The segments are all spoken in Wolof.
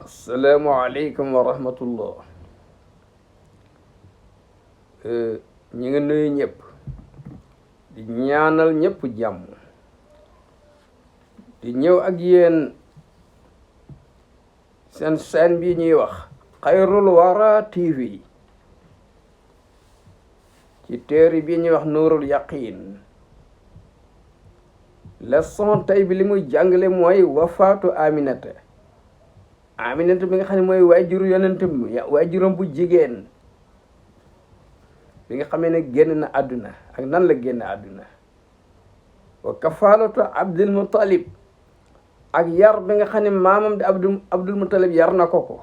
asalaamualeykum wa rahmatullah. ñi ngi nuyu ñëpp di ñaanal ñëpp jàmm di ñëw ak yéen seen chaîne bi ñuy wax Xayrul Wara TV ci téere bi ñuy wax Nuurul Yaqiin. leçon tey bi li muy jàngale mooy wafaatu Aminata bi nga xam ne mooy waajuru yonentam waajuram bu jigéen bi nga xamee ne génn na àdduna ak nan la génn àdduna. wa kafaalatu Abdul Muttalib ak yar bi nga xam ne maamam di Abdul Muttalib yar na ko.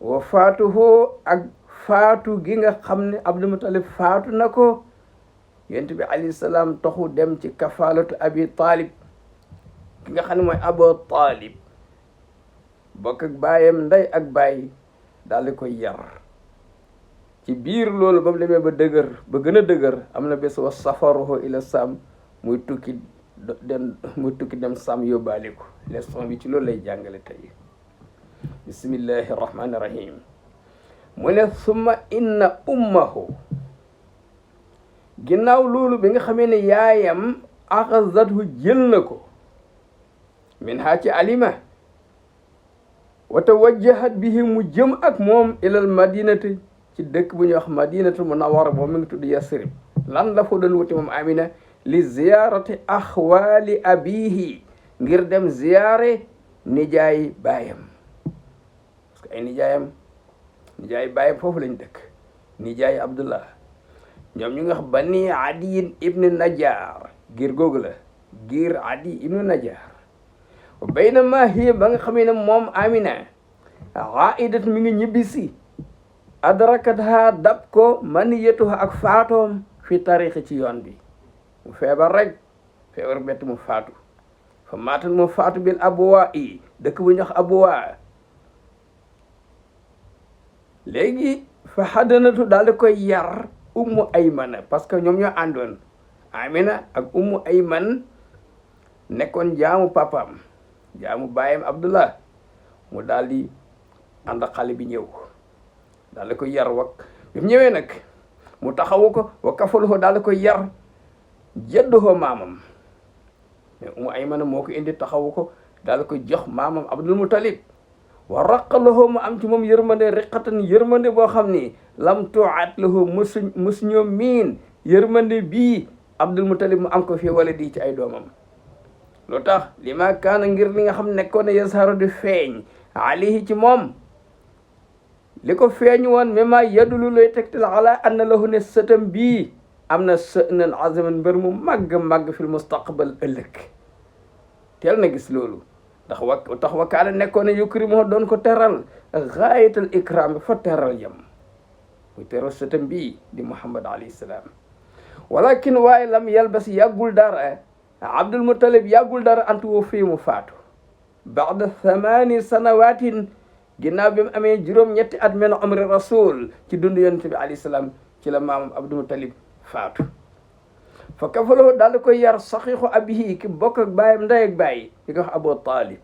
wa faatuhu ak faatu gi nga xam ne Abdul Muttalib faatu na ko. yonent bi alayhi salaam taxu dem ci kafaalatu Abi Talib ki nga xam ne mooy Abu Talib bokk ak baayam ndey ak baay daal di koy yar. ci biir loolu ba mu demee ba dëgër ba gën a dëgër am na bés wa safaruhu ila Sam muy tukki dem Sam yóbbaale ko. leçon bi ci loolu lay jàngale tey. bismillahi rahmani rahim. mu ne summa inna ummahu ginnaaw loolu bi nga xamee ne yaayam axazathu jël na ko min haa ci alima wa tawajjahat bihi mu jëm ak moom ilal madinati ci dëkk bu ñuy wax madinatu munawwara boobu mi ngi tudd Yasrib. lan la fa doon wuti moom Amina li ziyaarati axwaali abihi ngir dem ziyaare nijaay baayam parce que ay nijaay baayam foofu lañ dëkk. nijaay Abdullah ñoom ñu nga wax bani Adi ibnu Najjar giir googu la giir Adi ibnu Najjar. baynama hiya ba nga xamee ne moom Amina aidat mi ngi ñibbisi adrakatha dab ko maniyatuha ak faatoom fi tariixi ci yoon bi mu feebar rek feebar bett mu faatu. fa maatat mu faatu bil Abwa yi dëkk bu ñu wax Abwa. léegi fa xadanatu daal di koy yar Ummu Aymana parce que ñoom ñoo àndoon. Amina ak Ummu Ayman nekkoon jaamu papaam jaamu baayam Abdullah mu daal di ànd xale bi ñëw daal di koy yar wak bi mu ñëwee nag mu taxawu ko wa kafaluhu daal di koy yar jadduhu maamam mais Ummu Aymana moo ko indi taxawu ko daal di koy jox maamam Abdul Muttalib wa raqalahu mu am ci moom yërmande riqatan yërmande boo xam ni lam tuat lahu mus ñoom miin yërmande bii Abdul Muttalib mu am ko fii wala di ci ay doomam. lu tax li ma kaana ngir li nga xam nekkoon ne yazharu di feeñ alayhi ci moom li ko feeñ woon mimma yadulu lay tegtal ala anna lahu ne sëtam bii am na sënan azaman mbir mu màgg fil mustaqbal ëllëg teel na gis loolu ndax wa kaana nekkoon ne yukrimuhu doon ko teral gaayatal ikram fa teral yam muy teral sëtam bii di Muhammad alayhi salaam. walakin waaye lam yalbas yàggul dara Abdul Muttalib yàggul dara antu woo fii mu faatu baada 8 sanawatin ginnaaw bi mu amee juróom-ñetti at min umri rasul ci dund yonent bi alayhi salaam ci la maamam Abdul Muttalib faatu. fa kafalahu daal di koy yar saxiixu abihi ki bokk ak baayam ndey ak baay ki ko wax Abu Talib.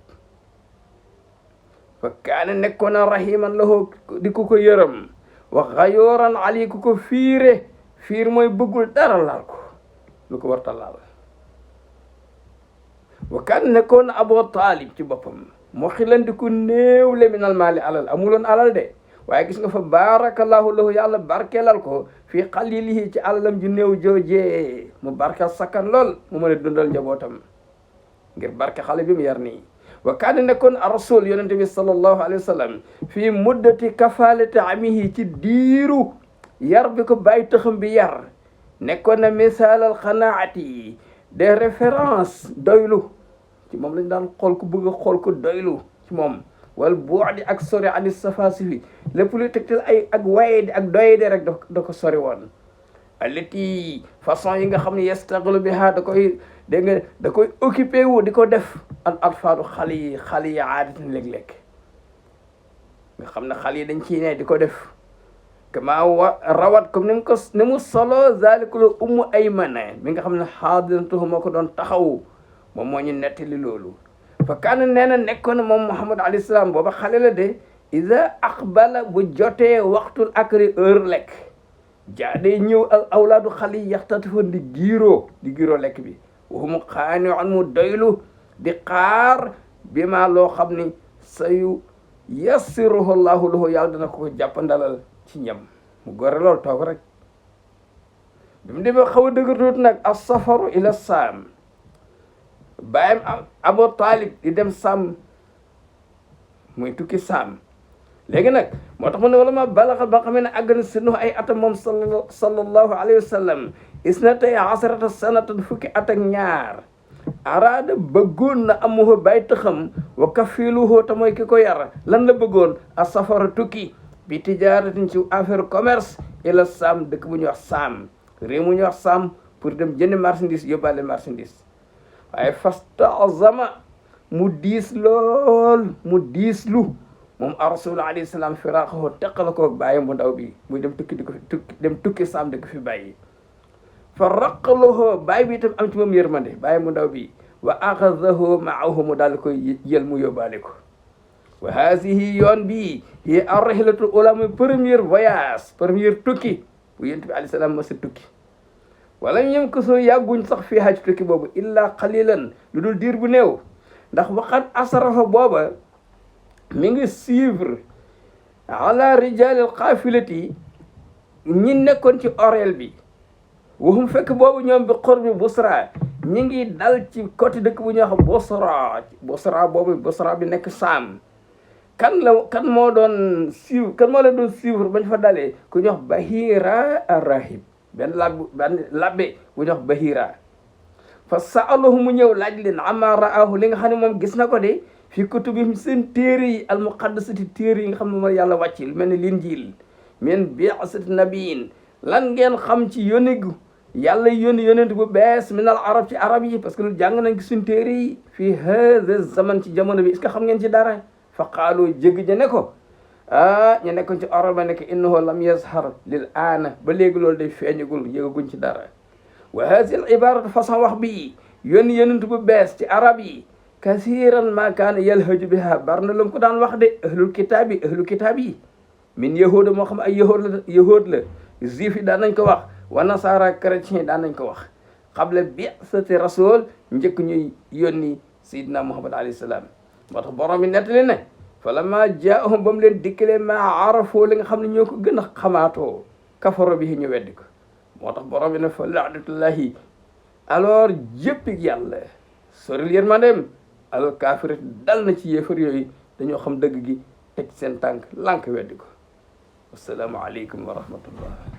fa kaana nekkoon na rahiman lahu di ku ko yërëm wa xayooran ali ku ko fiir mooy bëggul dara laal ko lu ko warta laal. wa kaana nekkoon na Abu Talib ci boppam moo xilandi ku néew le minal maali alal amuloon alal de waaye gis nga fa barakallahu lahu yàlla barkeelal ko fii xalilihi ci alalam ju néew joojee mu barkeel sakkan lool mu mën a dundal njabootam ngir barke xale bi mu yar nii. wa kaana nekkoon a rasul yonente bi sallallahu alayhi wa sallam fii muddati kafalati amihi ci diiru yar bi ko bàyyi taxam bi yar nekkoon na misaalal xanaati des références doylu ci moom lañ daan xool ku bëgg a xool ko doylu ci moom. wal bu'di ak sori ani safasifi lépp luy tegtal ay ak waye di ak doye de rek da ko sori woon. allati façon yi nga xam ne yastaglu biha da koy dégg nga da koy occupé wu di ko def al atfaalu xale yi aadatan léeg-léeg nga xam ne xale yi dañ ciy ne di ko def kama rawat comme ni mu solo zalikul Ummu Aymana mi nga xam ne xaadiratuhu moo ko doon taxaw moom moo ñu nettali loolu. fa kaana nee na nekkoon moom Muhammad alayhi salaam booba xale la de ida aqbala bu jotee waxtul akri heure lekk jaadee ñëw al awlaadu xale yi yaxtatifoon di giiroo lekk bi waxumu xaani an mu doylu di xaar bi ma loo xam ni sayu yassiruhu llahu lahu yàlla dana ko jàppandalal ci ñam mu gore loolu toog rek bi mu demee xaw a dëgër tuuti nag as-safaru ila saam bàyyam Abu Talib di dem Saam muy tukki Saam léegi nag moo tax mu ne wala ma balaxal ba nga xam ne àgg na sinu ay atam moom sallallahu alayhi wa sallam isnatay asarata sanatan fukki at ak ñaar araada bëggoon na amuhu bàyyi taxam wa kafiluhu te mooy ki ko yar lan la bëggoon a safara tukki bi tijaaratin ci affaire commerce ila Saam dëkk bu ñuy wax Saam réew mu ñuy wax Saam pour dem jënd marchandise yóbbaale marchandise waaye fastazama mu diislu moom rasul alayhi salaam firaqahu teqala ko bàyyi mu ndaw bi muy dem tukki di ko dem tukki Saam di ko fi bàyyi fa raqalahu bàyyi bi itam am ci moom yërmande bàyyi mu ndaw bi wa axadahu maahu mu daal koy yël mu yóbbaale ko wa haasihi yoon bi hiya ar-rihlatu ula muy premier voyage premier tukki bu yonent bi alayhi salaam masa tukki wala ñëm ko soo yàgguñ sax fii haj tukki boobu illa qalilan lu dul diir bu néew ndax waxat asrafa booba mi ngi suivre ala rijalil qaafilati ñi nekkoon ci orel bi waxum fekk boobu ñoom bi qurbi Busra ñi ngi dal ci côté dëkk bu ñuy wax Busra boobu Busra bi nekk Saam kan moo leen doon suivre bañ fa dalee ku ñuy wax Bahira ar-Rahib benn labbe bu ñuy wax Bahira fa saalahu mu ñëw laaj leen ama raahu li nga xam ne moom gis na ko de fi kutubihim seen téere yi al muqaddasati téere yi nga xam ne moom yàlla wàcc lu mel ni Linjiil min bi'sati nabiyin lan ngeen xam ci yónnigu yàlla yónent bu bees min al arab ci arab yi parce que lu jàng nañ suñ téere yi fii hada zaman ci jamono bi est-ce que xam ngeen ci dara fa qaalu jëgg ja ne ko ñu nekkoon ci arab ba nekk innahu lam yazhar lil aana ba léegi loolu day feeñagul yëgaguñ ci dara wa hadihi al ibaratu façon wax bi yónent bu bees ci arab yi kasiran ma kaana yalhaju biha bar na lu mu ko daan wax de ahlul kitaab yi min yahuda moo xam ay yahud la juif yi daan nañ ko wax wa nasara chrétien daan nañ ko wax qabla bi'sati rasul njëkk ñuy yónni sayidina muhammad alayhi salaam moo tax borom bi nettali ne fa lamma jaahum ba mu leen dikkalee maa arafoo li nga xam ne ñoo ko gën a xamaatoo kafaro bi ñu weddi ko moo tax borom bi ne fa laanatullahi alors jëppig yàlla soril yërmandeem alors kaafirat dal na ci yéefar yooyu dañoo xam dëgg gi teg seen tànk lànk weddi ko assalaamu aleykum wa rahmatullah